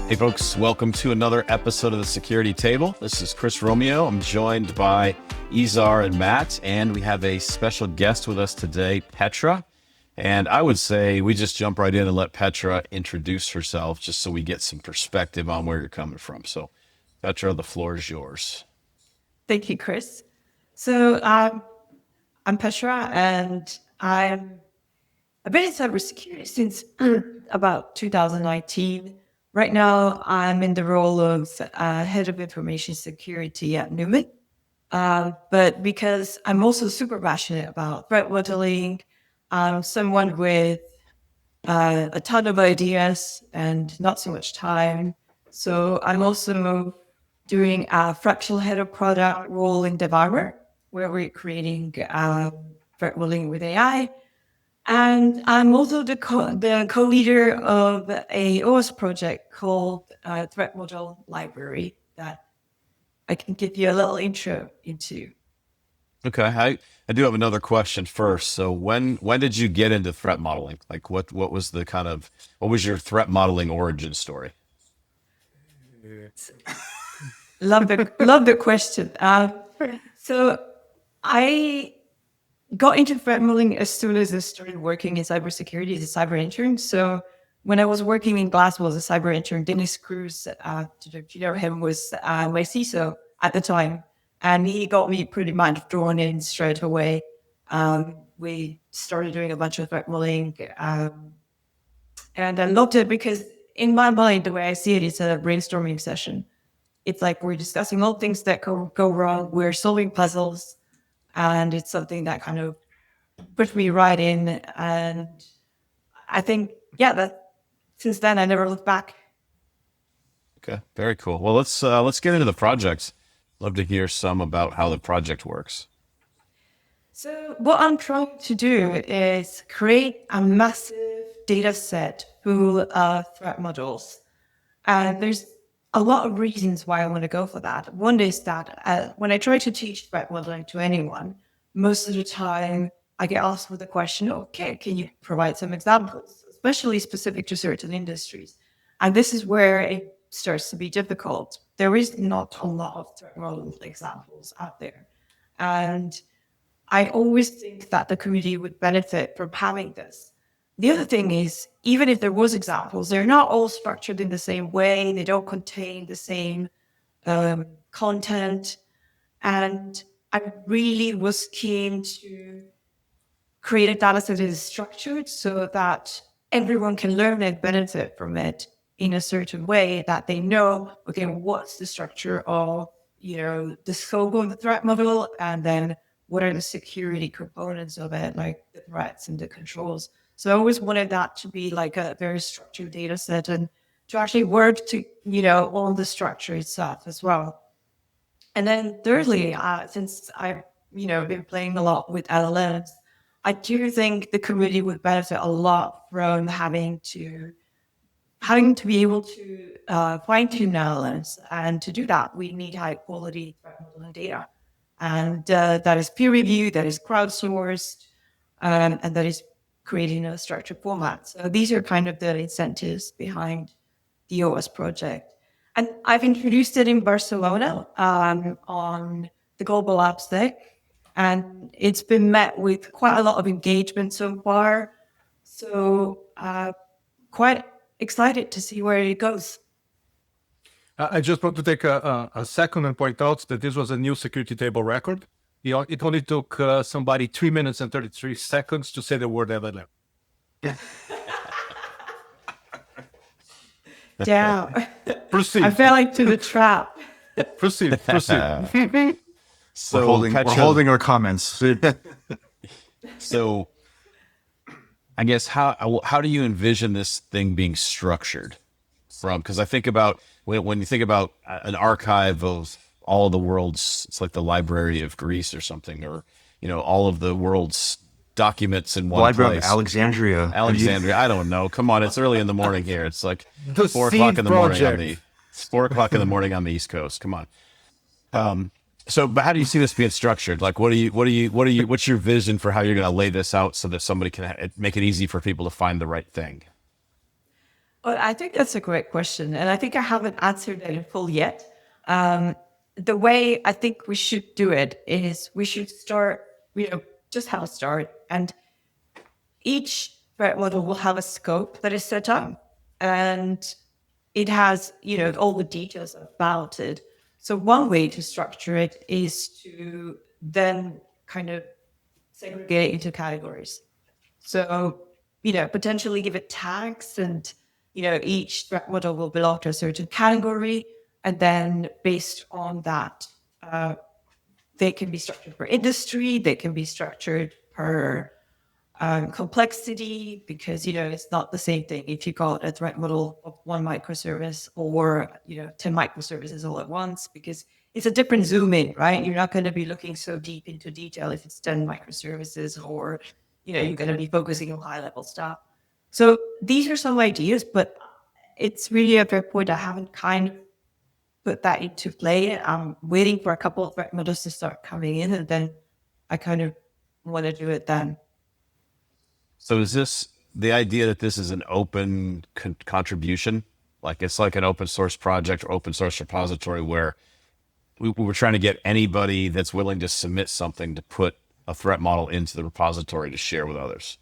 Hey folks, welcome to another episode of the Security Table. This is Chris Romeo. I'm joined by Izar and Matt, and we have a special guest with us today, Petra. And I would say we just jump right in and let Petra introduce herself just so we get some perspective on where you're coming from. So Petra, the floor is yours. Thank you, Chris. So I'm Petra, and I've been in cybersecurity since about 2019. Right now, I'm in the role of head of information security at Numan. But because I'm also super passionate about threat modeling, I'm someone with a ton of ideas and not so much time. So I'm also doing a fractional head of product role in Devour, where we're creating threat modeling with AI. And I'm also the co-leader of a OS project called Threat Model Library that I can give you a little intro into. Okay, I do have another question first. So when did you get into threat modeling? Like what was what was your threat modeling origin story? Love the question. So I got into threat modeling as soon as I started working in cybersecurity as a cyber intern. So when I was working in Glasgow as a cyber intern, Dennis Cruz, you know him, was my CISO at the time. And he got me pretty much drawn in straight away. We started doing a bunch of threat modeling. And I loved it because in my mind, the way I see it, it's a brainstorming session. It's like we're discussing all things that go wrong. We're solving puzzles. And it's something that kind of pushed me right in. And I think, that since then, I never looked back. Okay, very cool. Well, let's get into the project. Love to hear some about how the project works. So what I'm trying to do is create a massive data set full of threat models. And there's a lot of reasons why I want to go for that. One is that when I try to teach threat modeling to anyone, most of the time I get asked with the question, okay, can you provide some examples, especially specific to certain industries? And this is where it starts to be difficult. There is not a lot of threat model examples out there. And I always think that the community would benefit from having this. The other thing is, even if there was examples, they're not all structured in the same way. They don't contain the same content. And I really was keen to create a data set that is structured so that everyone can learn and benefit from it in a certain way, that they know, okay, what's the structure of, the scope of the threat model, and then what are the security components of it, like the threats and the controls. So I always wanted that to be like a very structured data set and to actually work to, on the structure itself as well. And then thirdly, since I've, been playing a lot with LLMs, I do think the community would benefit a lot from having to be able to fine-tune LLMs. And to do that, we need high-quality threat modeling data. And that is peer-reviewed, that is crowdsourced, and that is created in a structured format. So these are kind of the incentives behind the OS project. And I've introduced it in Barcelona on the Global Apps Day. And it's been met with quite a lot of engagement so far. So quite excited to see where it goes. I just want to take a second and point out that this was a new security table record. It only took somebody 3 minutes and 33 seconds to say the word LLM. Yeah. Damn. Proceed. I fell into the trap. Proceed. So we're holding our comments. So I guess how do you envision this thing being structured because I think about when you think about an archive of all the world's, it's like the Library of Greece or something, or, all of the world's documents in one Library place. of Alexandria. I don't know. Come on. It's early in the morning here. It's like The 4 o'clock in the morning project. it's 4 o'clock in the morning on the East Coast. Come on. But how do you see this being structured? Like, what's your vision for how you're going to lay this out so that somebody can make it easy for people to find the right thing? Well, I think that's a great question. And I think I haven't answered it in full yet. The way I think we should do it is we should start, just have a start. And each threat model will have a scope that is set up. And it has, all the details about it. So one way to structure it is to then kind of segregate it into categories. So, potentially give it tags and, each threat model will belong to a certain category. And then based on that, they can be structured per industry, they can be structured per complexity, because, it's not the same thing if you got a threat model of one microservice or, 10 microservices all at once, because it's a different zoom in, right? You're not going to be looking so deep into detail if it's 10 microservices or, you're going to be focusing on high level stuff. So these are some ideas, but it's really a fair point. I haven't kind of put that into play. I'm waiting for a couple of threat models to start coming in, and then I kind of want to do it then. So is this the idea that this is an open contribution? Like it's like an open source project or open source repository where we were trying to get anybody that's willing to submit something to put a threat model into the repository to share with others?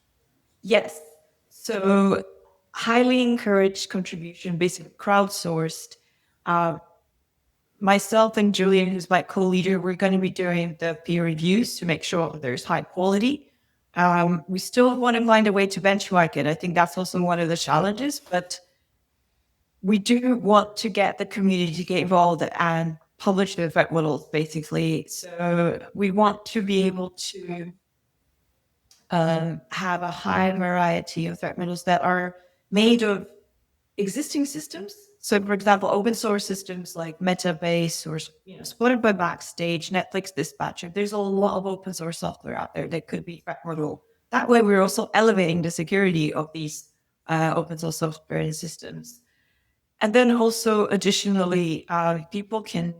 Yes. So highly encouraged contribution, basically crowdsourced. Myself and Julian, who's my co-leader, we're going to be doing the peer reviews to make sure that there's high quality. We still want to find a way to benchmark it. I think that's also one of the challenges, but we do want to get the community to get involved and publish the threat models, basically. So we want to be able to have a high variety of threat models that are made of existing systems. So, for example, open source systems like Metabase or supported by Backstage, Netflix Dispatcher. There's a lot of open source software out there that could be threat model. That way, we're also elevating the security of these open source software and systems. And then also, additionally, people can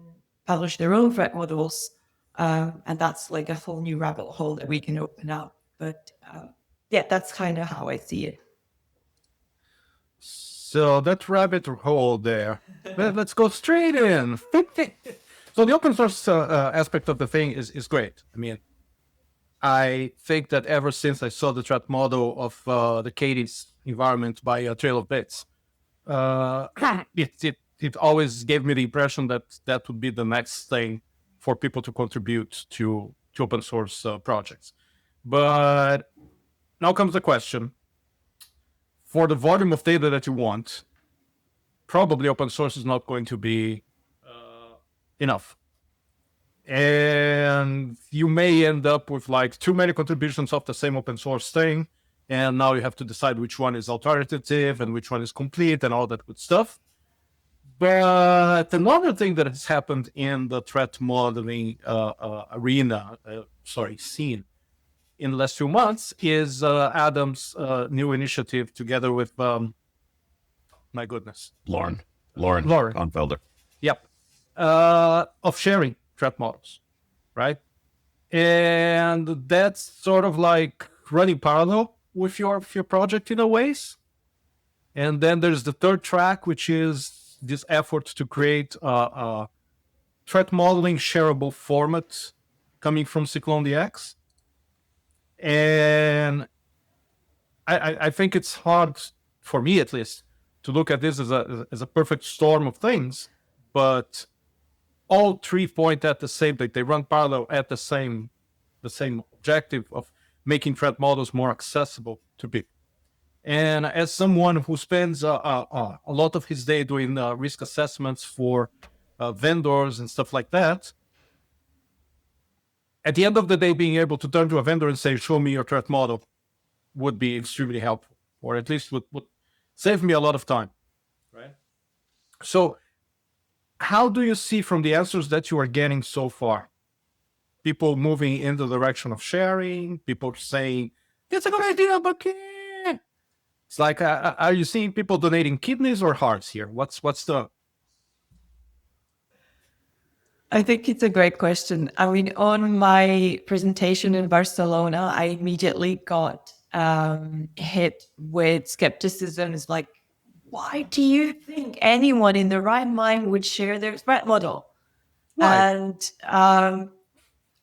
publish their own threat models, and that's like a whole new rabbit hole that we can open up. But that's kind of how I see it. So that rabbit hole there, let's go straight in. So the open source aspect of the thing is great. I mean, I think that ever since I saw the threat model of the Katie's environment by Trail of Bits, it always gave me the impression that would be the next thing for people to contribute to open source projects. But now comes the question. For the volume of data that you want, probably open source is not going to be enough. And you may end up with like too many contributions of the same open source thing. And now you have to decide which one is authoritative and which one is complete and all that good stuff. But another thing that has happened in the threat modeling scene in the last few months is Adam's new initiative together with, my goodness. Lauren Gonfelder. Yep. Of sharing threat models, right? And that's sort of like running parallel with your project in a ways. And then there's the third track, which is this effort to create a threat modeling shareable format coming from Cyclone DX. And I think it's hard, for me at least, to look at this as a perfect storm of things, but all three point at the same thing. They run parallel at the same objective of making threat models more accessible to people. And as someone who spends a lot of his day doing risk assessments for vendors and stuff like that, at the end of the day, being able to turn to a vendor and say, show me your threat model would be extremely helpful, or at least would save me a lot of time, right? So how do you see from the answers that you are getting so far, people moving in the direction of sharing, people saying, it's a good idea, but it's like, are you seeing people donating kidneys or hearts here? What's the... I think it's a great question. I mean, on my presentation in Barcelona, I immediately got hit with skepticism. It's like, why do you think anyone in the right mind would share their threat model? Right. And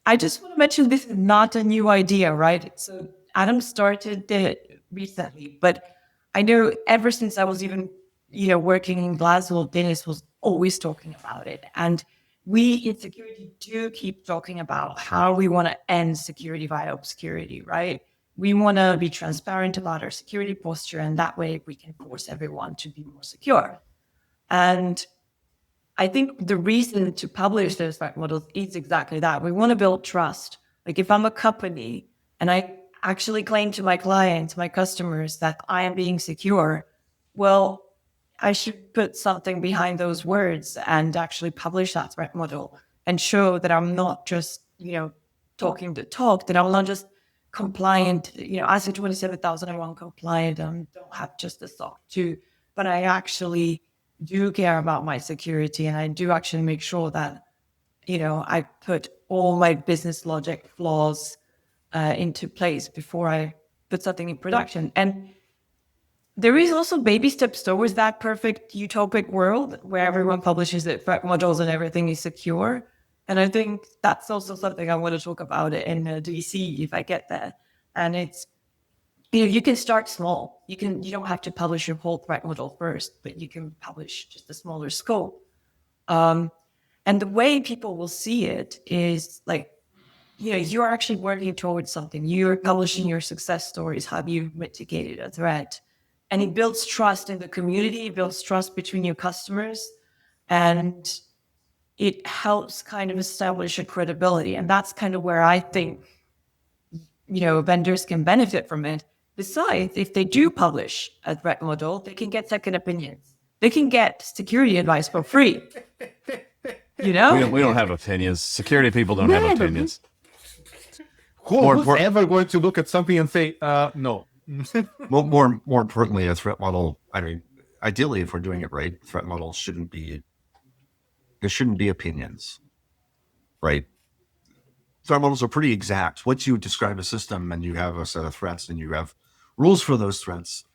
I just want to mention this is not a new idea, right? So Adam started it recently, but I know ever since I was even, working in Glasgow, Dennis was always talking about it. And we in security do keep talking about how we want to end security via obscurity, right? We want to be transparent about our security posture, and that way we can force everyone to be more secure. And I think the reason to publish those threat models is exactly that. We want to build trust. Like if I'm a company and I actually claim to my clients, my customers, that I am being secure, well, I should put something behind those words and actually publish that threat model and show that I'm not just, talking the talk, that I'm not just compliant, ISO 27001 compliant, don't have just the SOC 2, but I actually do care about my security, and I do actually make sure that, I put all my business logic flaws into place before I put something in production. And there is also baby steps towards that perfect utopic world where everyone publishes their threat modules and everything is secure. And I think that's also something I want to talk about in DC if I get there. And it's, you can start small. You don't have to publish your whole threat model first, but you can publish just a smaller scope. And the way people will see it is like, you're actually working towards something. You're publishing your success stories, how you mitigated a threat. And it builds trust in the community, it builds trust between your customers, and it helps kind of establish a credibility. And that's kind of where I think, vendors can benefit from it. Besides, if they do publish a threat model, they can get second opinions. They can get security advice for free. We don't have opinions. Security people don't have opinions. Who's ever going to look at something and say, no? Well, more importantly, a threat model, I mean, ideally, if we're doing it right, threat models there shouldn't be opinions, right? Threat models are pretty exact. Once you describe a system and you have a set of threats and you have rules for those threats,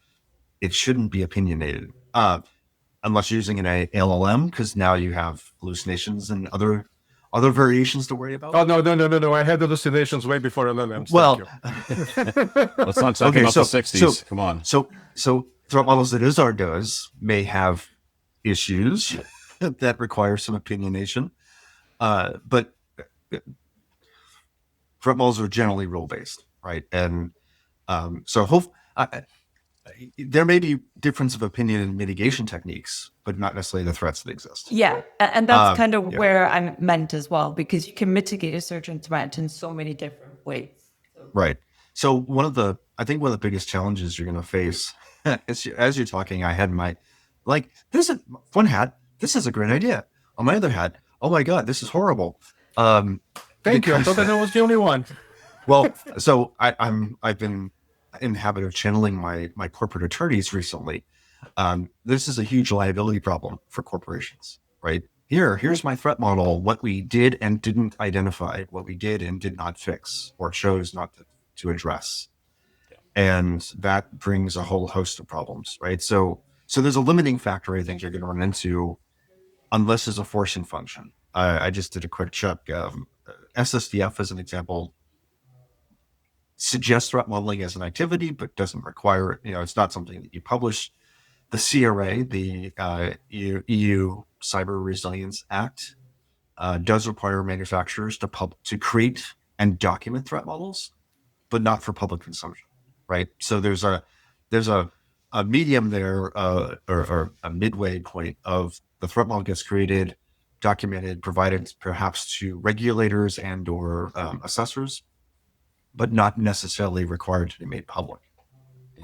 it shouldn't be opinionated. Unless you're using an LLM, because now you have hallucinations and other variations to worry about. Oh, no. I had hallucinations way before LLMs. Well, let's not talk about the 60s. Come on. So threat models that Izar does may have issues that require some opinionation, but threat models are generally rule-based, right? And there may be difference of opinion in mitigation techniques, but not necessarily the threats that exist. Yeah, and that's kind of where I'm meant as well, because you can mitigate a certain threat in so many different ways. Right. So I think one of the biggest challenges you're going to face as you're talking, I had this is one hat. This is a great idea. On my other hat, oh my God, this is horrible. Thank you. I thought that I was the only one. Well, so I've been in the habit of channeling my corporate attorneys recently. This is a huge liability problem for corporations, right? Here's my threat model, what we did and didn't identify, what we did and did not fix or chose not to address. And that brings a whole host of problems, right? So there's a limiting factor I think you're going to run into unless there's a forcing function. I just did a quick check. SSDF, as an example, suggests threat modeling as an activity, but doesn't require it. It's not something that you publish. The CRA, the EU Cyber Resilience Act, does require manufacturers to create and document threat models, but not for public consumption, right? So there's a medium there, or a midway point of the threat model gets created, documented, provided perhaps to regulators and or assessors, but not necessarily required to be made public.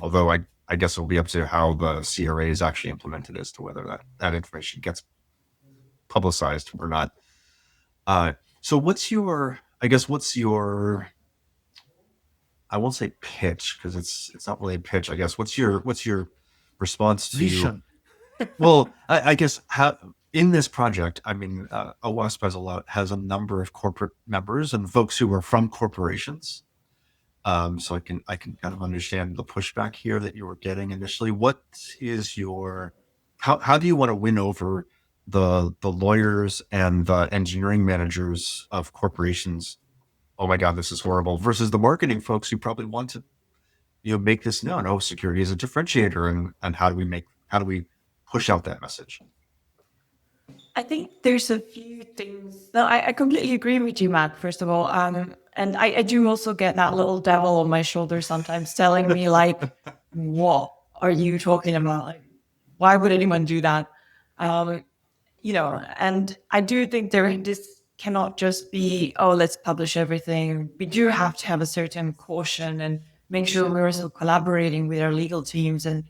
Although I guess it'll be up to how the CRA is actually implemented as to whether that information gets publicized or not. So what's your, I won't say pitch, because it's not really a pitch, I guess. What's your response to Vision. Well, I guess how in this project, I mean, OWASP has a number of corporate members and folks who are from corporations. So I can kind of understand the pushback here that you were getting initially. What is your how do you want to win over the lawyers and the engineering managers of corporations? Oh my God, this is horrible. Versus the marketing folks who probably want to make this known. Oh, security is a differentiator, and how do we push out that message? I think there's a few things. No, I completely agree with you, Matt, first of all. And I do also get that little devil on my shoulder sometimes telling me, like, what are you talking about? Like, why would anyone do that? And I do think this cannot just be, oh, let's publish everything. We do have to have a certain caution and make sure we're also collaborating with our legal teams and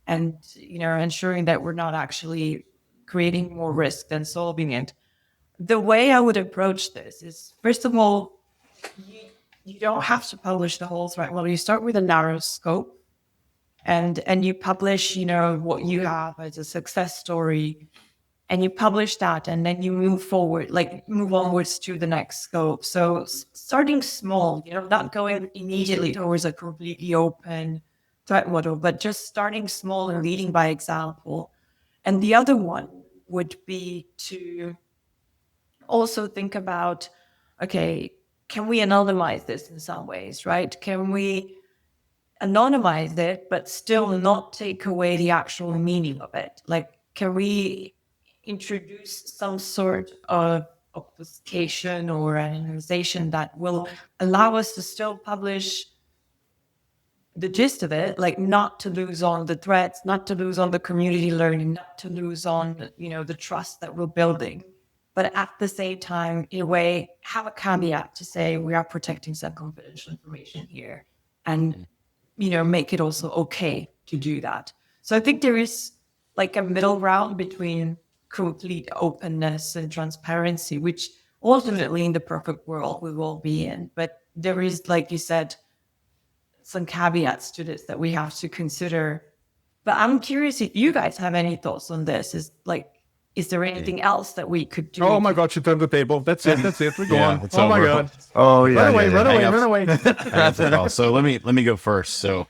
ensuring that we're not actually creating more risk than solving it. The way I would approach this is, first of all, you don't have to publish the whole threat. Well, you start with a narrow scope and you publish, what you have as a success story, and you publish that, and then you move onwards to the next scope. So starting small, not going immediately towards a completely open threat model, but just starting small and leading by example. And the other one would be to also think about, okay, can we anonymize this in some ways, right? Can we anonymize it, but still not take away the actual meaning of it? Like, can we introduce some sort of obfuscation or anonymization that will allow us to still publish the gist of it, like not to lose on the threats, not to lose on the community learning, not to lose on, the trust that we're building, but at the same time, in a way, have a caveat to say we are protecting some confidential information here, and, make it also okay to do that. So I think there is like a middle ground between complete openness and transparency, which ultimately in the perfect world we will be in. But there is, like you said, some caveats to this that we have to consider. But I'm curious if you guys have any thoughts on this. Is there anything else that we could do? Oh my God, she turned the table. That's it. We're going. It's Oh my over. God. Oh yeah, Run away. So let me go first. So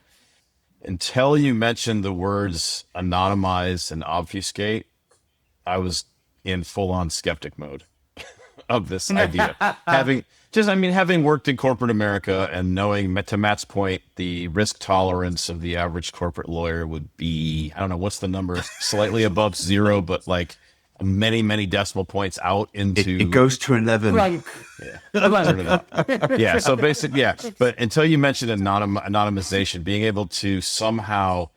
until you mentioned the words anonymize and obfuscate, I was in full-on skeptic mode of this idea. Having worked in corporate America and knowing, to Matt's point, the risk tolerance of the average corporate lawyer would be, I don't know, what's the number? Slightly above zero, but like many, many decimal points out into... It goes to 11. Right. Yeah. So basically, yeah. But until you mentioned anonymization, being able to somehow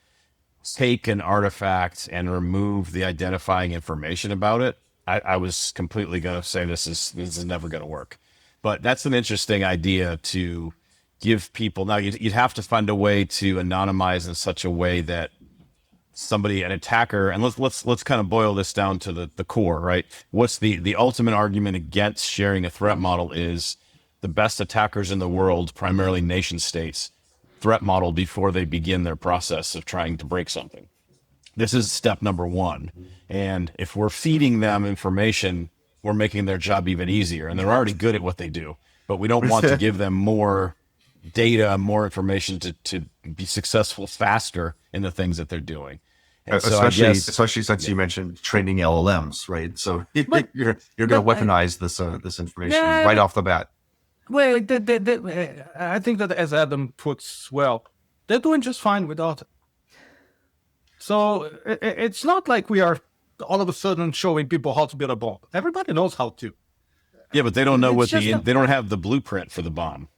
take an artifact and remove the identifying information about it, I was completely going to say this is never going to work. But that's an interesting idea to give people. Now you'd have to find a way to anonymize in such a way that an attacker, and let's kind of boil this down to the core, right? What's the ultimate argument against sharing a threat model is the best attackers in the world, primarily nation states, threat model before they begin their process of trying to break something. This is step number one. And if we're feeding them information, we're making their job even easier. And they're already good at what they do, but we don't want to give them more data, more information to be successful faster in the things that they're doing. And especially since you mentioned training LLMs, right? So you're going to weaponize this information right off the bat. Well, I think that, as Adam puts well, they're doing just fine without it. So it's not like we are all of a sudden showing people how to build a bomb. Everybody knows how to. Yeah, but they don't know they don't have the blueprint for the bomb.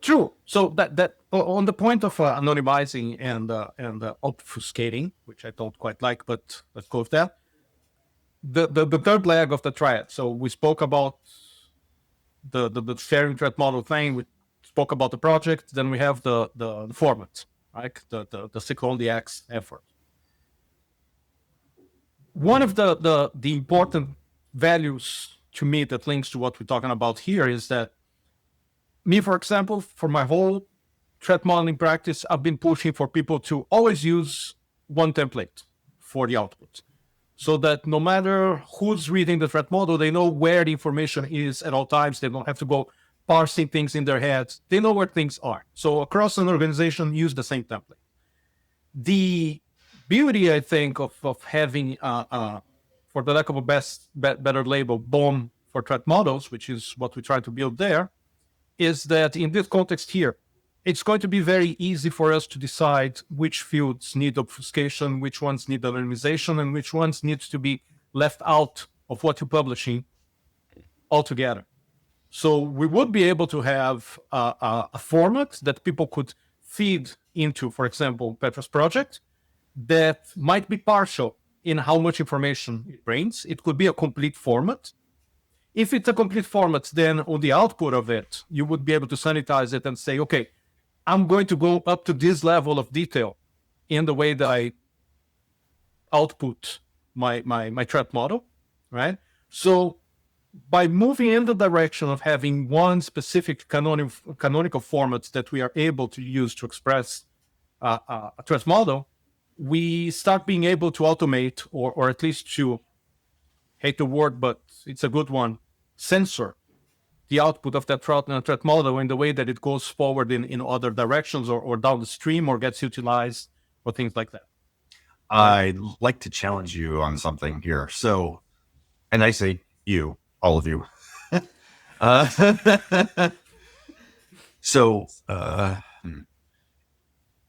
True. So that on the point of anonymizing and obfuscating, which I don't quite like, but let's go with that. The third leg of the triad. So we spoke about the sharing threat model thing. We spoke about the project. Then we have the format, right? The SQL on the X effort. One of the important values to me that links to what we're talking about here is that me, for example, for my whole threat modeling practice, I've been pushing for people to always use one template for the output, so that no matter who's reading the threat model, they know where the information is at all times. They don't have to go parsing things in their heads. They know where things are. So across an organization, use the same template. The beauty, I think, of having, for the lack of a better label, BOM for threat models, which is what we try to build there, is that in this context here, it's going to be very easy for us to decide which fields need obfuscation, which ones need anonymization, and which ones need to be left out of what you're publishing altogether. So we would be able to have a format that people could feed into, for example, Petra's project, that might be partial in how much information it brings. It could be a complete format. If it's a complete format, then on the output of it, you would be able to sanitize it and say, okay, I'm going to go up to this level of detail in the way that I output my threat model, right? So by moving in the direction of having one specific canonical format that we are able to use to express a threat model, we start being able to automate, or at least to, hate the word, but it's a good one, censor the output of that threat model in the way that it goes forward in other directions or down the stream or gets utilized or things like that. I'd like to challenge you on something here. So, and I say you, all of you.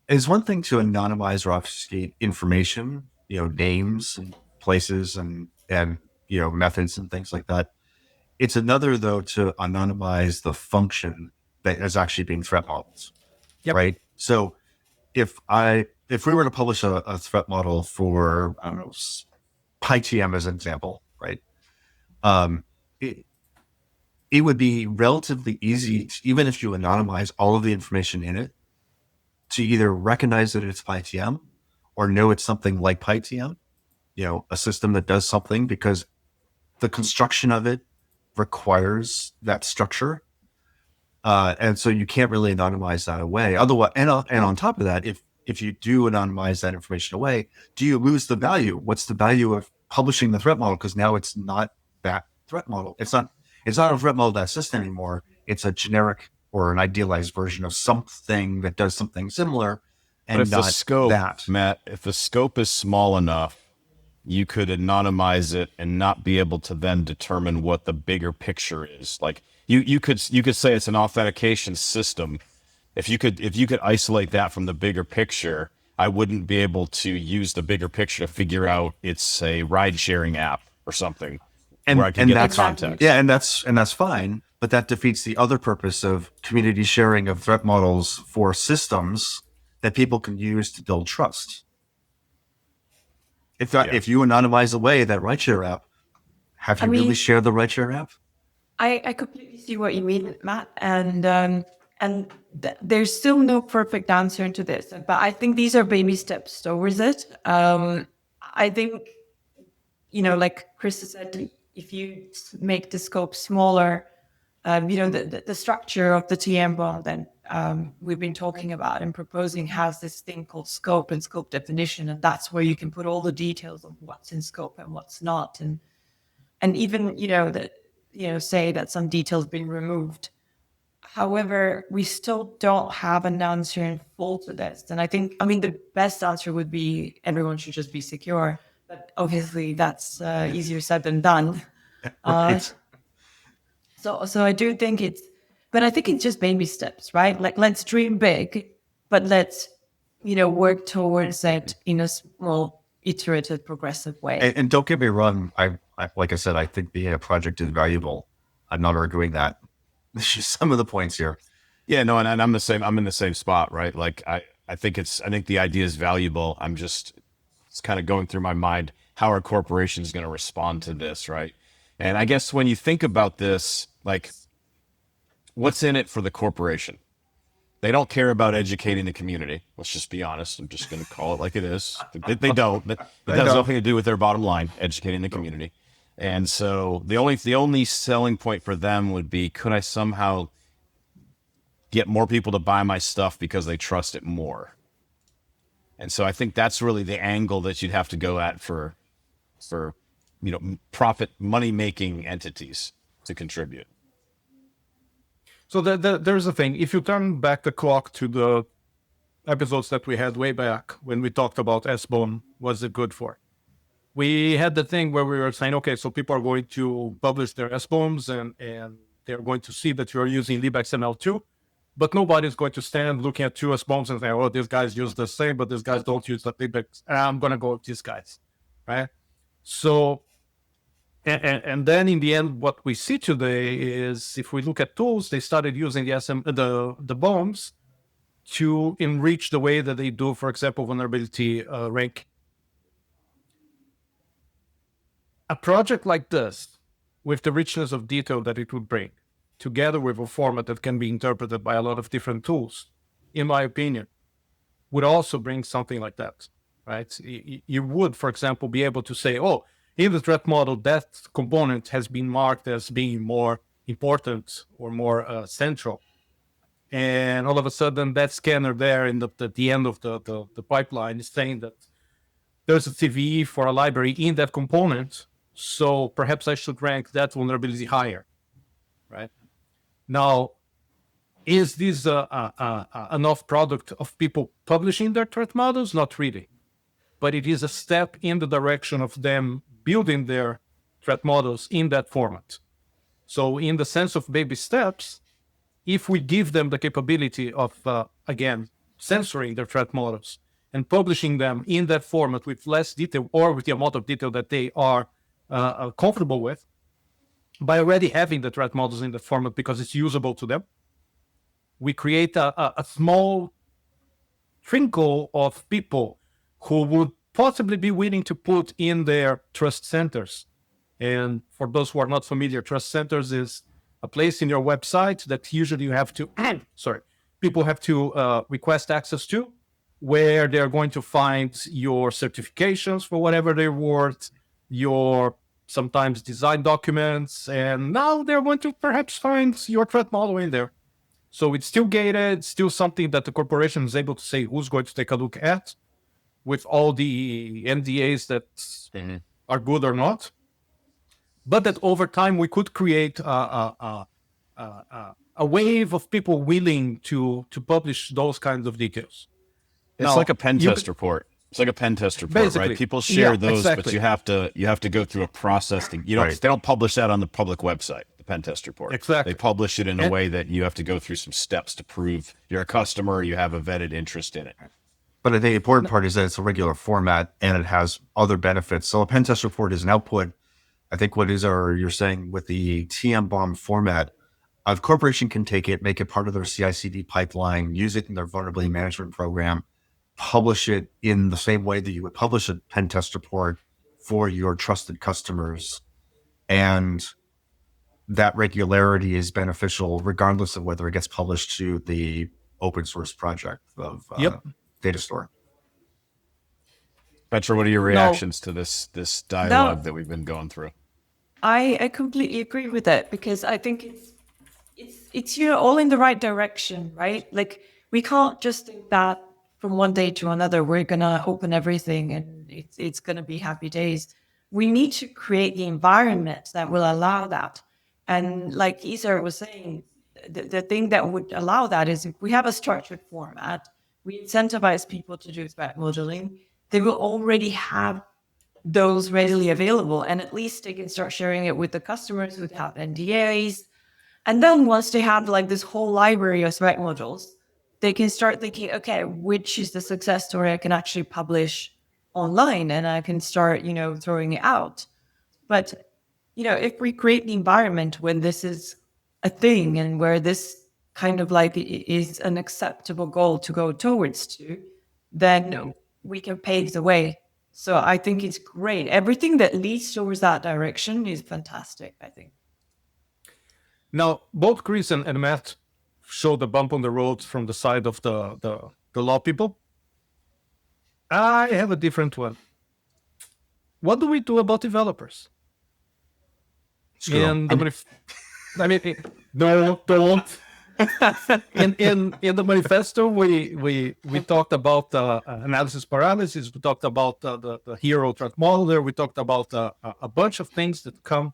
It's one thing to anonymize or obfuscate information, names and places and methods and things like that. It's another, though, to anonymize the function that is actually being threat modeled, right? So if we were to publish a threat model for, I don't know, PyTM as an example, right? It would be relatively easy, even if you anonymize all of the information in it, to either recognize that it's PyTM or know it's something like PyTM, a system that does something, because the construction of it requires that structure. And so you can't really anonymize that away. Otherwise, and on top of that, if you do anonymize that information away, do you lose the value? What's the value of publishing the threat model? Because now it's not that threat model. It's not a threat model that exists anymore. It's a generic or an idealized version of something that does something similar. And but if not the scope, that. Matt, if the scope is small enough, you could anonymize it and not be able to then determine what the bigger picture is. Like you could say it's an authentication system. If you could isolate that from the bigger picture, I wouldn't be able to use the bigger picture to figure out it's a ride sharing app or something where I can get that context. Yeah, and that's fine, but that defeats the other purpose of community sharing of threat models for systems that people can use to build trust. If you anonymize away that rideshare app, have you really shared the rideshare app? I completely see what you mean, Matt, and there's still no perfect answer to this, but I think these are baby steps towards it. I think, like Chris said, if you make the scope smaller, the structure of the TM bond then we've been talking about and proposing has this thing called scope and scope definition, and that's where you can put all the details of what's in scope and what's not, and even say that some details been removed. However, we still don't have an answer in full to this, and the best answer would be everyone should just be secure, but obviously that's easier said than done. So I do think but I think it's just baby steps, right? Like, let's dream big, but let's, work towards it in a small, iterative, progressive way. And don't get me wrong. I like I said, I think the project is valuable. I'm not arguing that. It's just some of the points here. Yeah, no, and I'm the same. I'm in the same spot, right? Like I think the idea is valuable. It's kind of going through my mind how our corporation is going to respond to this, right? And I guess when you think about this, like, what's in it for the corporation? They don't care about educating the community. Let's just be honest. I'm just going to call it like it is. They don't. It has nothing to do with their bottom line, educating the community. And so the only selling point for them would be, could I somehow get more people to buy my stuff because they trust it more? And so I think that's really the angle that you'd have to go at for profit money-making entities to contribute. So there's a thing. If you turn back the clock to the episodes that we had way back when we talked about SBOM, what's it good for? We had the thing where we were saying, okay, so people are going to publish their SBOMs and they're going to see that you're using libxml2, but nobody's going to stand looking at two SBOMs and say, oh, these guys use the same, but these guys don't use the libx. I'm going to go with these guys, right? So, and then in the end, what we see today is if we look at tools, they started using the BOMs to enrich the way that they do, for example, vulnerability rank. A project like this, with the richness of detail that it would bring, together with a format that can be interpreted by a lot of different tools, in my opinion, would also bring something like that, right? You would, for example, be able to say, oh, in the threat model, that component has been marked as being more important or more central. And all of a sudden, that scanner there in the end of the pipeline is saying that there's a CVE for a library in that component, so perhaps I should rank that vulnerability higher, right? Now, is this enough product of people publishing their threat models? Not really. But it is a step in the direction of them building their threat models in that format. So in the sense of baby steps, if we give them the capability of, again, censoring their threat models and publishing them in that format with less detail or with the amount of detail that they are comfortable with, by already having the threat models in that format because it's usable to them, we create a small trickle of people who would possibly be willing to put in their trust centers. And for those who are not familiar, trust centers is a place in your website that usually you have to, people have to request access to, where they're going to find your certifications for whatever they're worth, your sometimes design documents, and now they're going to perhaps find your threat model in there. So it's still gated, still something that the corporation is able to say who's going to take a look at with all the NDAs that are good or not. But that over time we could create a wave of people willing to publish those kinds of details. It's Now, like a pen test report. It's like a pen test report, Basically. right? People share Yeah, those, but exactly. you have to go through a process. They don't publish that on the public website, the pen test report. Exactly. They publish it in a way that you have to go through some steps to prove you're a customer, you have a vetted interest in it. But the important part is that it's a regular format and it has other benefits. So a pen test report is an output. I think you're saying with the TM bomb format, a corporation can take it, make it part of their CI/CD pipeline, use it in their vulnerability management program, publish it in the same way that you would publish a pen test report for your trusted customers. And that regularity is beneficial regardless of whether it gets published to the open source project of data store. Petra, what are your reactions to this dialogue that we've been going through? I completely agree with that because I think it's all in the right direction, right? Like we can't just think that from one day to another we're gonna open everything and it's gonna be happy days. We need to create the environment that will allow that. And like Isar was saying, the thing that would allow that is if we have a structured format, we incentivize people to do threat modeling, they will already have those readily available. And at least they can start sharing it with the customers who have NDAs. And then once they have like this whole library of threat modules, they can start thinking, okay, which is the success story I can actually publish online and I can start, throwing it out. But, if we create the environment when this is a thing and where this kind of like is an acceptable goal to go towards to, then we can pave the way. So I think it's great. Everything that leads towards that direction is fantastic, I think. Now, both Chris and Matt showed the bump on the road from the side of the law people. I have a different one. What do we do about developers? In the in the manifesto, we talked about analysis paralysis. We talked about the hero threat modeler. We talked about a bunch of things that come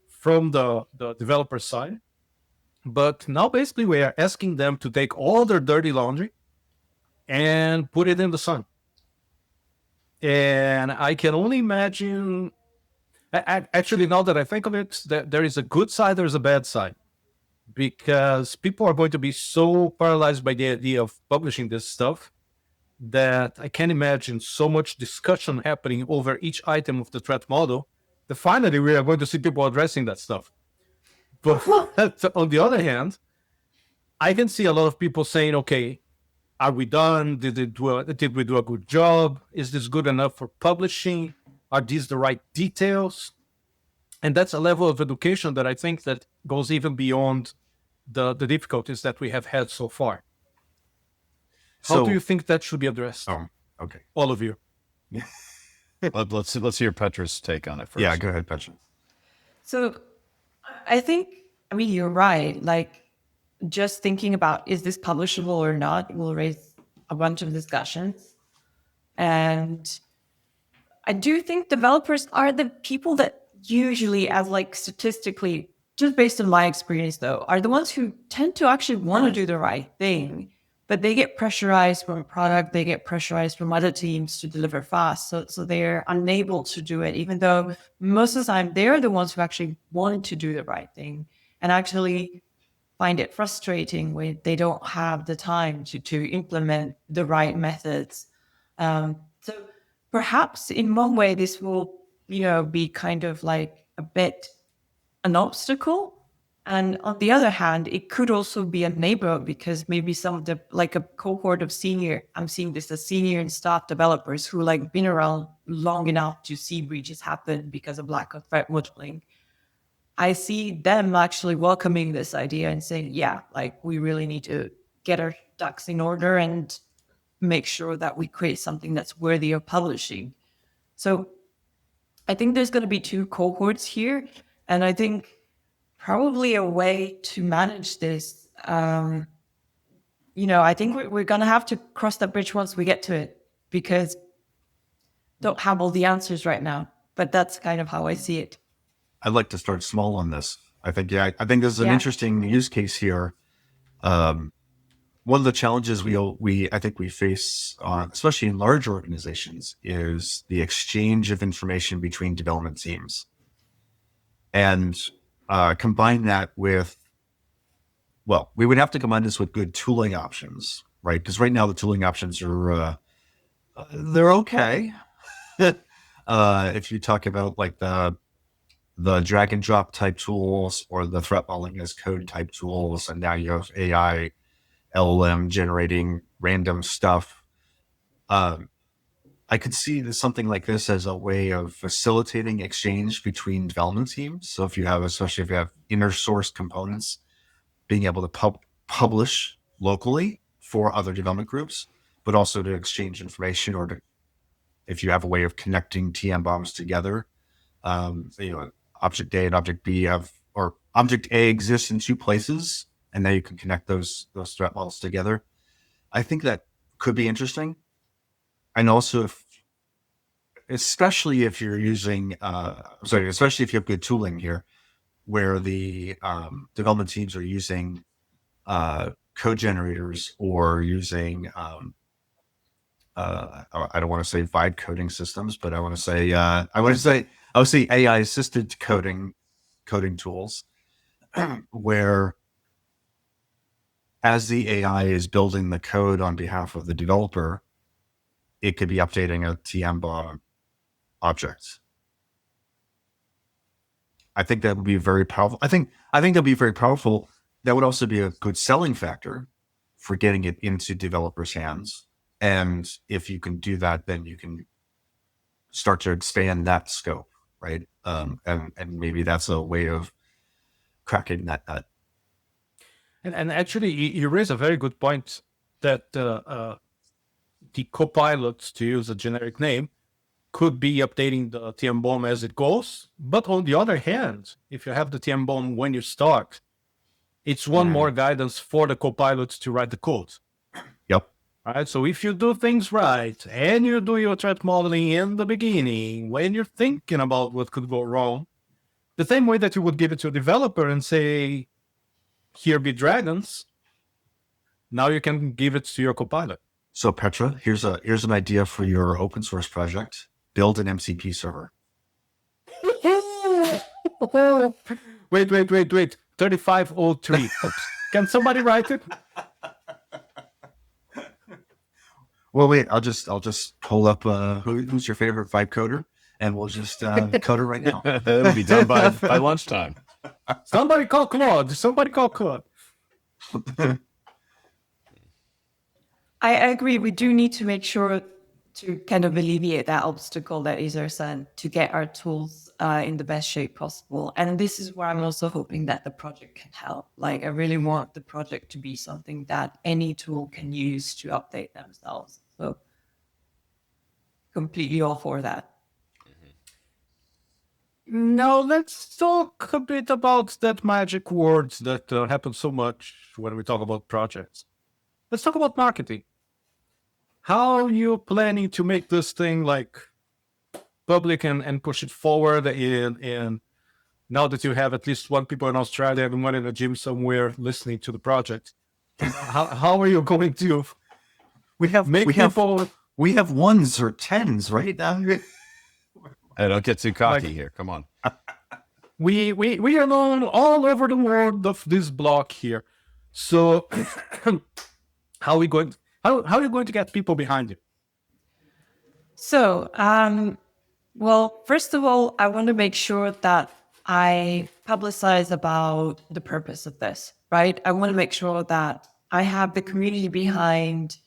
from the developer side. But now basically we are asking them to take all their dirty laundry and put it in the sun. And I can only imagine, actually, now that I think of it, there is a good side, there's a bad side. Because people are going to be so paralyzed by the idea of publishing this stuff that I can imagine so much discussion happening over each item of the threat model that finally we are going to see people addressing that stuff. But on the other hand, I can see a lot of people saying, okay, are we done? Did we do a good job? Is this good enough for publishing? Are these the right details? And that's a level of education that I think that goes even beyond the difficulties that we have had so far. How do you think that should be addressed? Oh, okay. All of you. Let's hear Petra's take on it first. Yeah, go ahead, Petra. So I mean, you're right. Like, just thinking about, is this publishable or not, will raise a bunch of discussions. And I do think developers are the people that usually, as like statistically, just based on my experience though, are the ones who tend to actually want to do the right thing, but they get pressurized from a product, they get pressurized from other teams to deliver fast. So they're unable to do it, even though most of the time they're the ones who actually want to do the right thing and actually find it frustrating when they don't have the time to implement the right methods. So perhaps in one way, this will, be kind of like a bit an obstacle. And on the other hand, it could also be a neighbor because maybe some of like a cohort of I'm seeing this as senior and staff developers who like been around long enough to see breaches happen because of lack of threat modeling. I see them actually welcoming this idea and saying, yeah, like we really need to get our ducks in order and make sure that we create something that's worthy of publishing. So I think there's going to be two cohorts here. And I think probably a way to manage this, I think we're going to have to cross that bridge once we get to it, because don't have all the answers right now. But that's kind of how I see it. I'd like to start small on this. I think this is an interesting use case here. One of the challenges I think we face, especially in large organizations, is the exchange of information between development teams, and combine that with, we would have to combine this with good tooling options, right? Because right now the tooling options are they're okay. If you talk about like the drag and drop type tools or the threat modeling as code type tools, and now you have AI, LLM generating random stuff. I could see something like this as a way of facilitating exchange between development teams. So especially if you have inner source components, being able to publish locally for other development groups, but also to exchange information, or if you have a way of connecting TM bombs together, object A and object B or object A exists in two places, and now you can connect those threat models together. I think that could be interesting. And also, especially if you're using, especially if you have good tooling here, where the development teams are using code generators or using, I don't want to say vibe coding systems, but I would say AI assisted coding tools, where as the AI is building the code on behalf of the developer, it could be updating a TM bomb object. I think that would be very powerful. I think that'd be very powerful. That would also be a good selling factor for getting it into developers' hands. And if you can do that, then you can start to expand that scope, right? And maybe that's a way of cracking that nut. And actually, you raise a very good point that the copilots, to use a generic name, could be updating the TM bomb as it goes. But on the other hand, if you have the TM bomb when you start, it's one more guidance for the copilots to write the code. Yep. All right. So if you do things right and you do your threat modeling in the beginning, when you're thinking about what could go wrong, the same way that you would give it to a developer and say, here be dragons. Now you can give it to your Copilot. So Petra, here's an idea for your open source project. Build an MCP server. Wait. 3503. Can somebody write it? Well, wait, I'll just pull up who's your favorite vibe coder, and we'll just code it right now. It'll be done by lunchtime. Somebody call Claude. Somebody call Claude. I agree. We do need to make sure to kind of alleviate that obstacle that is our son to get our tools in the best shape possible. And this is where I'm also hoping that the project can help. Like, I really want the project to be something that any tool can use to update themselves. So completely all for that. Now let's talk a bit about that magic word that happens so much when we talk about projects. Let's talk about marketing. How are you planning to make this thing like public and push it forward? And now that you have at least one people in Australia and one in a gym somewhere listening to the project, how are you going to We have people? we have ones or tens, right? Hey, don't get too cocky Like- here. Come on. We are known all over the world of this block here. So how are you going to get people behind you? So, well, first of all, I want to make sure that I publicize about the purpose of this, right? I want to make sure that I have the community behind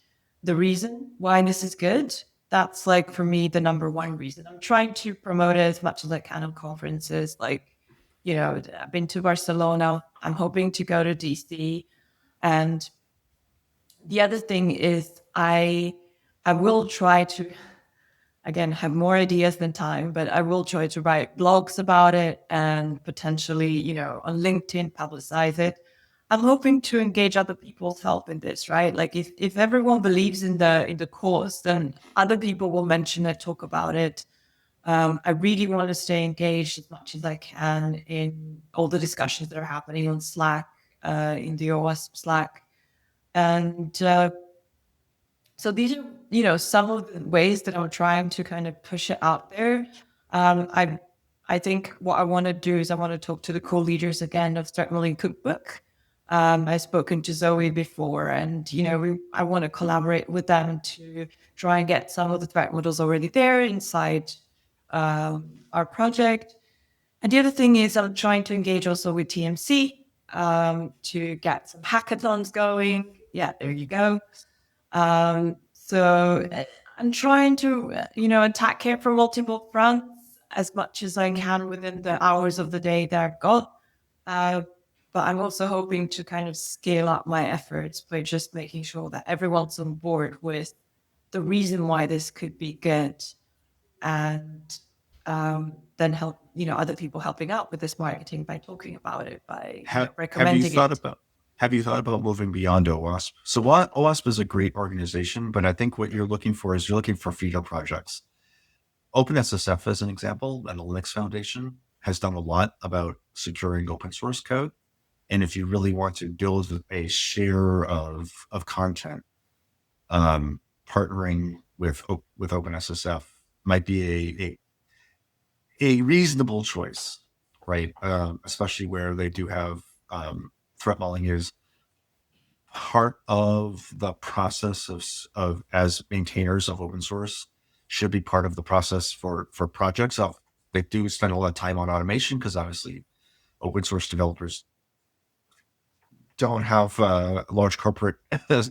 the reason why this is good. That's like, for me, the number one reason. I'm trying to promote it as much as I can on conferences. Like, you know, I've been to Barcelona. I'm hoping to go to DC. And the other thing is I will try to, again, have more ideas than time, but I will try to write blogs about it and potentially, you know, on LinkedIn, publicize it. I'm hoping to engage other people's help in this, right? Like, if everyone believes in the cause, then other people will mention it, talk about it. I really want to stay engaged as much as I can in all the discussions that are happening on Slack, in the OWASP Slack. And so these are, you know, some of the ways that I'm trying to kind of push it out there. I think what I want to do is I want to talk to the co-leaders again of Threat Modeling Cookbook. I've spoken to Zoe before, and, you know, I want to collaborate with them to try and get some of the threat models already there inside our project. And the other thing is I'm trying to engage also with TMC to get some hackathons going. Yeah, there you go. So I'm trying to, you know, attack it from multiple fronts as much as I can within the hours of the day that I've got. But I'm also hoping to kind of scale up my efforts by just making sure that everyone's on board with the reason why this could be good, and then help, you know, other people helping out with this marketing by talking about it, by recommending it. Have you thought about moving beyond OWASP? So OWASP is a great organization, but I think what you're looking for feeder projects. OpenSSF, as an example, and the Linux Foundation has done a lot about securing open source code. And if you really want to build a share of content, partnering with OpenSSF might be a reasonable choice, right? Especially where they do have threat modeling is part of the process of as maintainers of open source should be part of the process for projects. They do spend a lot of time on automation because obviously open source developers don't have large corporate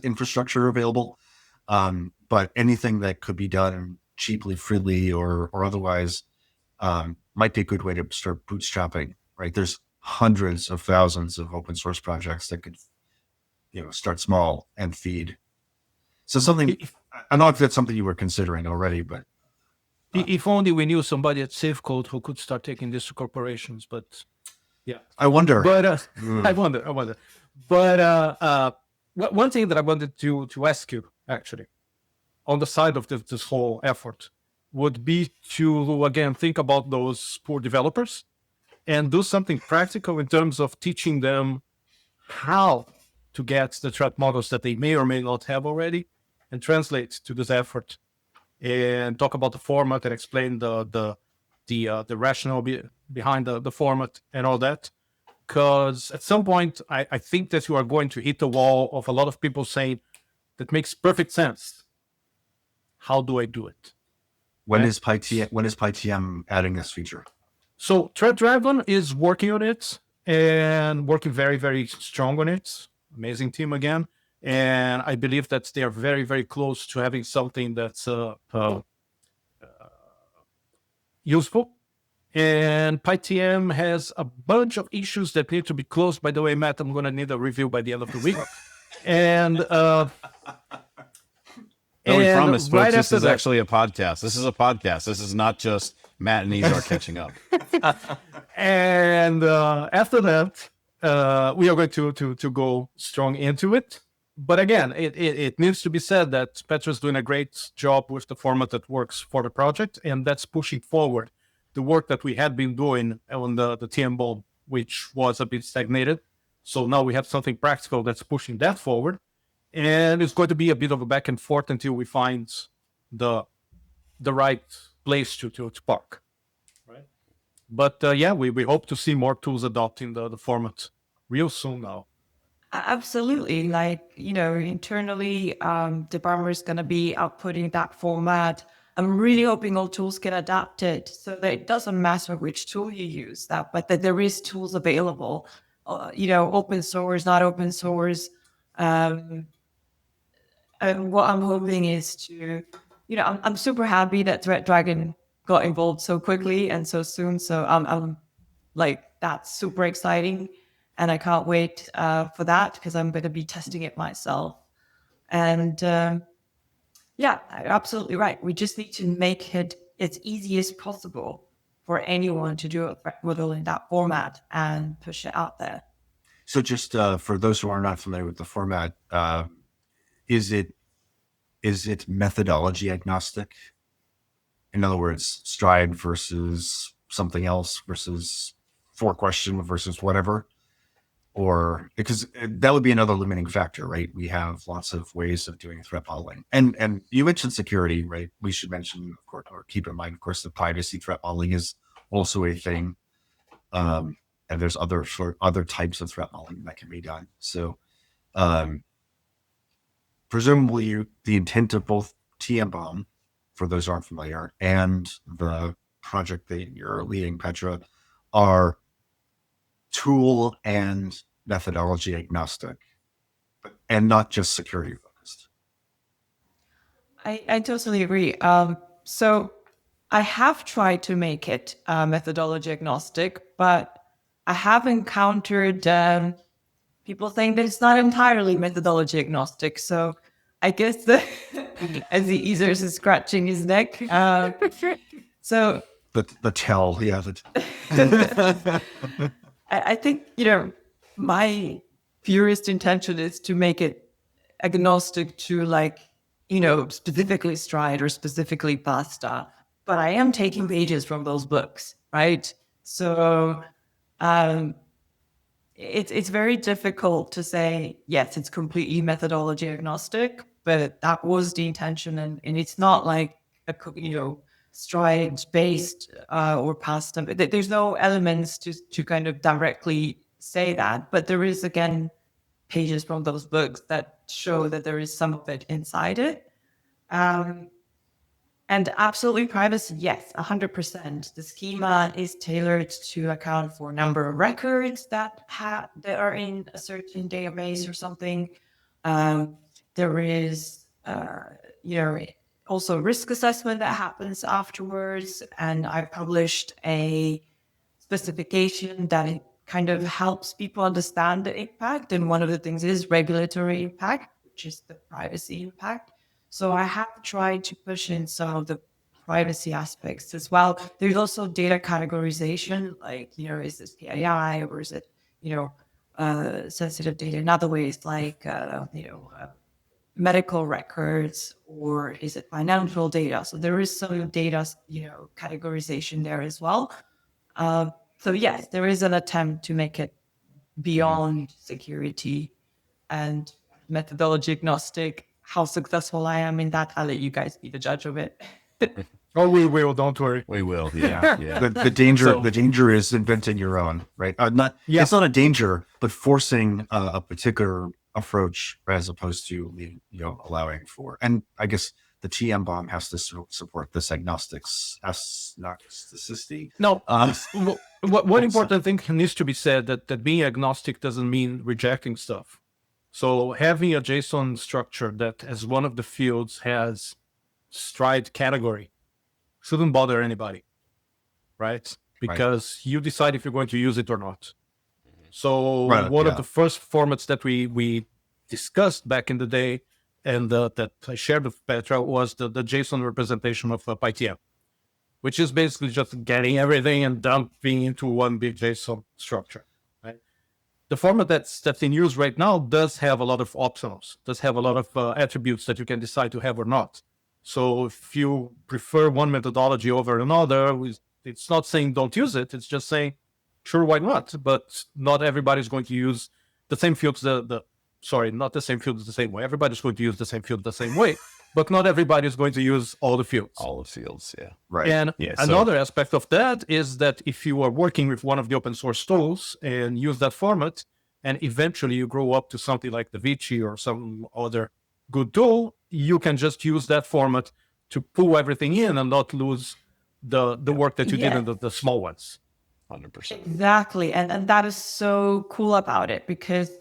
infrastructure available. But anything that could be done cheaply, freely, or otherwise might be a good way to start bootstrapping, right? There's hundreds of thousands of open source projects that could, you know, start small and feed. So something, I don't know if that's something you were considering already, but If only we knew somebody at SafeCode who could start taking this to corporations, but yeah. I wonder. But I wonder. But one thing that I wanted to ask you, actually, on the side of this whole effort, would be to, again, think about those poor developers and do something practical in terms of teaching them how to get the threat models that they may or may not have already and translate to this effort and talk about the format and explain the rationale behind the format and all that. Because at some point, I think that you are going to hit the wall of a lot of people saying, that makes perfect sense. How do I do it? When Okay. is PyTM adding this feature? So ThreatDragon is working on it and working very, very strong on it. Amazing team again. And I believe that they are very, very close to having something that's useful. And PyTM has a bunch of issues that need to be closed. By the way, Matt, I'm going to need a review by the end of the week. And No, we promise, folks, right this after is that, actually a podcast. This is a podcast. This is not just Matt and Izar catching up. and after that, we are going to go strong into it. But again, it needs to be said that Petra's doing a great job with the format that works for the project, and that's pushing forward the work that we had been doing on the TM Bomb, which was a bit stagnated. So now we have something practical that's pushing that forward. And it's going to be a bit of a back and forth until we find the right place to park. Right. But we hope to see more tools adopting the format real soon now. Absolutely. Like, internally, department is going to be outputting that format. I'm really hoping all tools can adapt it so that it doesn't matter which tool you use, but that there is tools available, open source, not open source. And what I'm hoping is to, I'm super happy that ThreatDragon got involved so quickly and so soon. So I'm like, that's super exciting. And I can't wait for that because I'm going to be testing it myself. And absolutely right. We just need to make it as easy as possible for anyone to do a threat model in that format and push it out there. So just for those who are not familiar with the format, is it methodology agnostic? In other words, Stride versus something else versus 4question versus whatever? Or because that would be another limiting factor, right? We have lots of ways of doing threat modeling. And you mentioned security, right? We should mention, of course, or keep in mind, of course, that privacy threat modeling is also a thing. And there's other types of threat modeling that can be done. So presumably the intent of both TM Bomb, for those who aren't familiar, and the project that you're leading, Petra, are tool and methodology agnostic, and not just security focused. I totally agree. So I have tried to make it methodology agnostic, but I have encountered people saying that it's not entirely methodology agnostic. So I guess as the Izar is scratching his neck. So the tell, yeah. I think, my purest intention is to make it agnostic to specifically Stride or specifically Pasta. But I am taking pages from those books, right? So it's very difficult to say, yes, it's completely methodology agnostic, but that was the intention. And it's not like Stride based or Pasta. There's no elements to kind of directly say that, but there is, again, pages from those books that show that there is some of it inside it. And absolutely privacy, yes, 100%. The schema is tailored to account for number of records that are in a certain database or something. There is, also risk assessment that happens afterwards. And I published a specification that it kind of helps people understand the impact. And one of the things is regulatory impact, which is the privacy impact. So I have tried to push in some of the privacy aspects as well. There's also data categorization, like, is this PII or is it, sensitive data in other ways, like, medical records, or is it financial data? So there is some data, categorization there as well. So yes, there is an attempt to make it beyond security and methodology agnostic. How successful I am in that, I'll let you guys be the judge of it. Oh, we will. Don't worry. We will. Yeah. Yeah. The danger is inventing your own, right? It's not a danger, but forcing a particular approach as opposed to allowing for. And I guess the TM bomb has to support this agnosticity. No, one important thing needs to be said that being agnostic doesn't mean rejecting stuff. So having a JSON structure that as one of the fields has stride category shouldn't bother anybody, right? Because you decide if you're going to use it or not. So one of the first formats that we discussed back in the day and that I shared with Petra was the JSON representation of PyTM, which is basically just getting everything and dumping into one big JSON structure, right? The format that's in use right now does have a lot of optionals, does have a lot of attributes that you can decide to have or not. So if you prefer one methodology over another, it's not saying don't use it. It's just saying, sure, why not? But not everybody's going to use the same fields, not the same fields the same way. Everybody's going to use the same field the same way, but not everybody is going to use all the fields. All the fields, yeah. Right. And another aspect of that is that if you are working with one of the open source tools and use that format, and eventually you grow up to something like the Vici or some other good tool, you can just use that format to pull everything in and not lose the work that you did in the small ones. 100%. Exactly. And that is so cool about it, because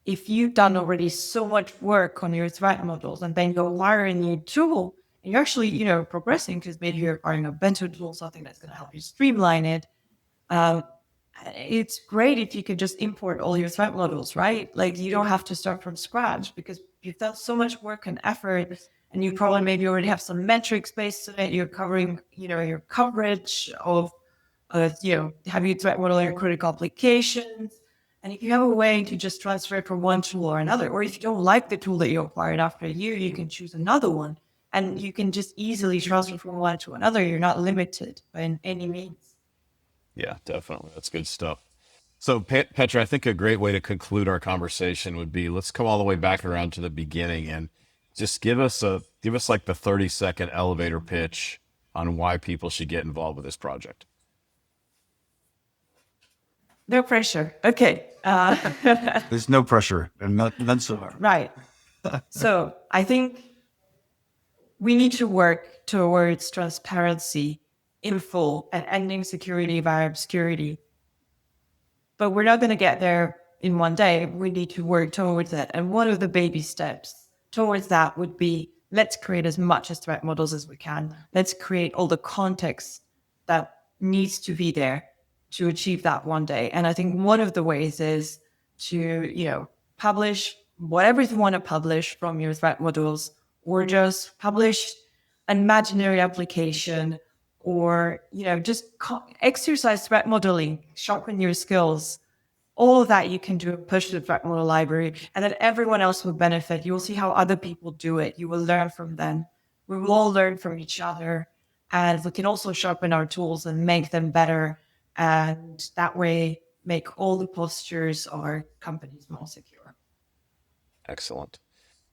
if you've done already so much work on your threat models and then you acquire a new tool, and you're actually, progressing because maybe you're acquiring a better tool, something that's going to help you streamline it. It's great if you could just import all your threat models, right? Like you don't have to start from scratch because you've done so much work and effort, and you probably maybe already have some metrics based on it. You're covering, your coverage of, have you threat model your critical applications? And if you have a way to just transfer it from one tool or another, or if you don't like the tool that you acquired after a year, you can choose another one, and you can just easily transfer from one to another. You're not limited by any means. Yeah, definitely. That's good stuff. So Petra, I think a great way to conclude our conversation would be, let's come all the way back around to the beginning and just give us like the 30-second elevator pitch on why people should get involved with this project. No pressure. Okay. There's no pressure, and none so hard. Right. So I think we need to work towards transparency in full and ending security via obscurity. But we're not going to get there in one day. We need to work towards that. And one of the baby steps towards that would be, let's create as much as threat models as we can. Let's create all the context that needs to be there to achieve that one day. And I think one of the ways is to, publish whatever you want to publish from your threat models, or just publish an imaginary application, or, just exercise threat modeling, sharpen your skills. All of that you can do, push the threat model library, and then everyone else will benefit. You will see how other people do it. You will learn from them. We will all learn from each other, and we can also sharpen our tools and make them better. And that way, make all the postures of our companies more secure. Excellent.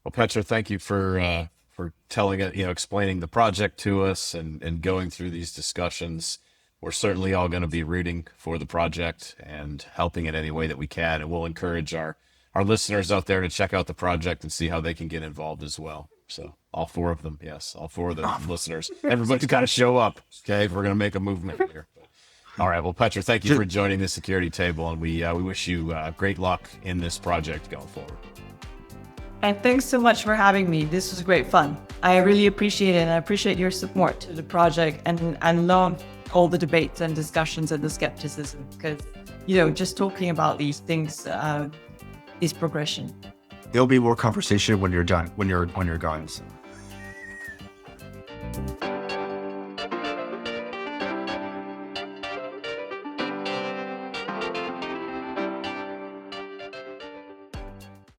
Well, Petra, thank you for telling it, explaining the project to us and going through these discussions. We're certainly all going to be rooting for the project and helping it any way that we can. And we'll encourage our listeners out there to check out the project and see how they can get involved as well. So all four of them. Yes. All four of the listeners. Everybody's got to show up. Okay. If we're going to make a movement here. All right. Well, Petra, thank you for joining the security table. And we wish you great luck in this project going forward. And thanks so much for having me. This was great fun. I really appreciate it. And I appreciate your support to the project, and love all the debates and discussions and the skepticism, because, just talking about these things is progression. There'll be more conversation when you're done, when you're gone. So.